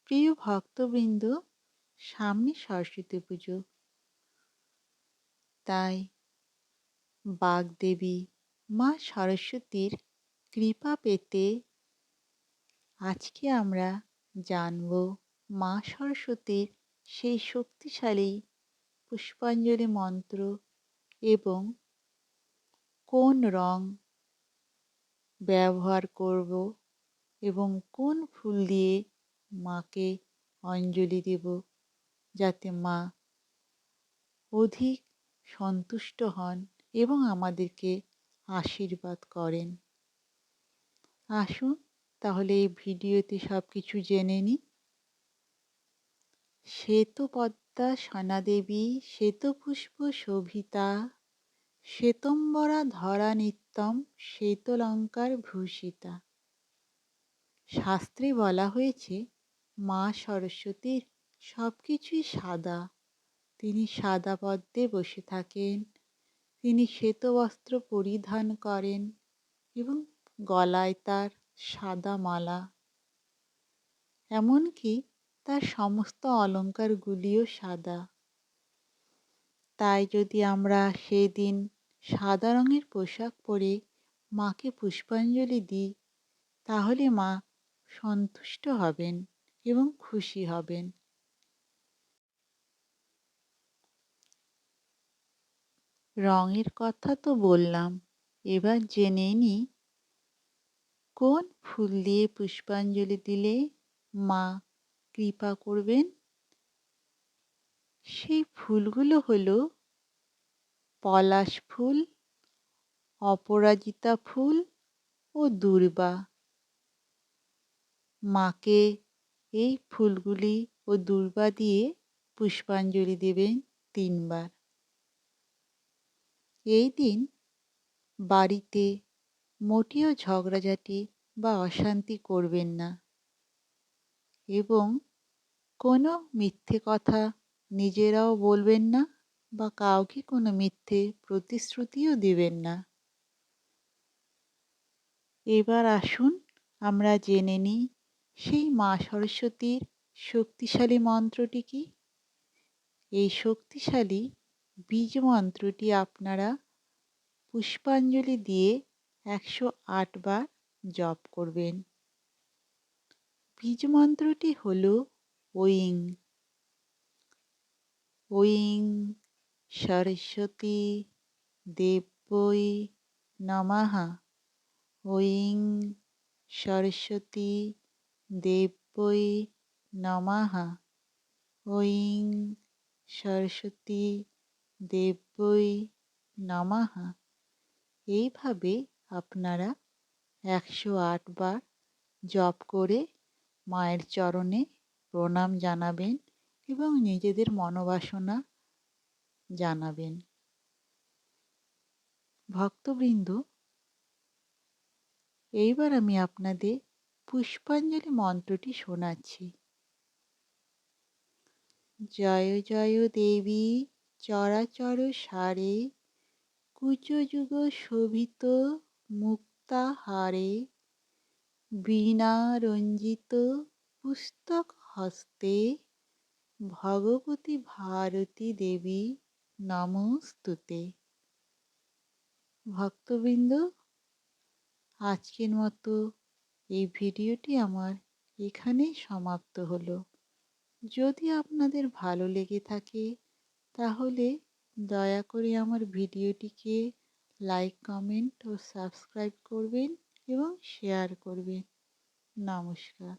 প্রিয় ভক্তবৃন্দ, সামনে সরস্বতী পুজো। তাই বাগদেবী মা সরস্বতীর কৃপা পেতে আজকে আমরা জানব মা সরস্বতীর সেই শক্তিশালী পুষ্পাঞ্জলি মন্ত্র এবং কোন রং ব্যবহার করব এবং কোন ফুল দিয়ে মাকে অঞ্জলি দেব, যাতে মা অধিক সন্তুষ্ট হন এবং আমাদেরকে আশীর্বাদ করেন। আসুন তাহলে এই ভিডিওতে সব কিছু জেনে নিই। শ্বেতপদ্মা সনাদেবী শ্বেতপুষ্প শোভিতা শ্বেতম্বরা ধরা নিত্যম শ্বেতলঙ্কার ভূষিতা। শাস্ত্রে বলা হয়েছে মা সরস্বতীর সব কিছুই সাদা। তিনি সাদা পদ্মে বসে থাকেন, তিনি শ্বেতবস্ত্র পরিধান করেন এবং গলায় তার সাদা মালা, এমনকি তার সমস্ত অলঙ্কারগুলিও সাদা। তাই যদি আমরা সেদিন সাদা রঙের পোশাক পরে মাকে পুষ্পাঞ্জলি দিই, তাহলে মা সন্তুষ্ট হবেন এবং খুশি হবেন। রঙের কথা তো বললাম, এবার জেনে নিই কোন ফুল দিয়ে পুষ্পাঞ্জলি দিলে মা কৃপা করবেন। সেই ফুলগুলো হলো পলাশ ফুল, অপরাজিতা ফুল ও দূর্বা। মাকে এই ফুলগুলি ও দূর্বা দিয়ে পুষ্পাঞ্জলি দেবেন 3 বার। এই দিন বাড়িতে মোটেও ঝগড়াঝাটি বা অশান্তি করবেন না এবং কোনো মিথ্যে কথা নিজেরাও বলবেন না বা কাউকে কোনো মিথ্যে প্রতিশ্রুতিও দেবেন না। এবার আসুন আমরা জেনে নিই সেই মা সরস্বতীর শক্তিশালী মন্ত্রটি কি। এই শক্তিশালী বীজ মন্ত্রটি আপনারা পুষ্পাঞ্জলি দিয়ে 108 বার জপ করবেন। বীজ মন্ত্রটি হল ঐং। ঐং সরস্বতী দেব্যৈ নমঃ। ঐং সরস্বতী দেব্যৈ নমঃ। ঐং সরস্বতী দেব্যৈ নমঃ। এইভাবে আপনারা 108 বার জপ করে মায়ের চরণে প্রণাম জানাবেন এবং নিজেদের মনোবাসনা জানাবেন। ভক্তবৃন্দ, এইবার আমি আপনাদের পুষ্পাঞ্জলি মন্ত্রটি শোনাচ্ছি। জয় জয় দেবী চরাচর সারে কুচযুগ শোভিত মুক্তাহারে বীণা রঞ্জিত পুস্তক হস্তে ভগবতী ভারতী দেবী নমস্তুতে। ভক্তবৃন্দ, আজকের মতো এই ভিডিওটি আমার এখানেই সমাপ্ত হলো। যদি আপনাদের ভালো লেগে থাকে তাহলে দয়া করে আমার ভিডিওটিকে লাইক, কমেন্ট ও সাবস্ক্রাইব করবেন এবং শেয়ার করবেন। নমস্কার।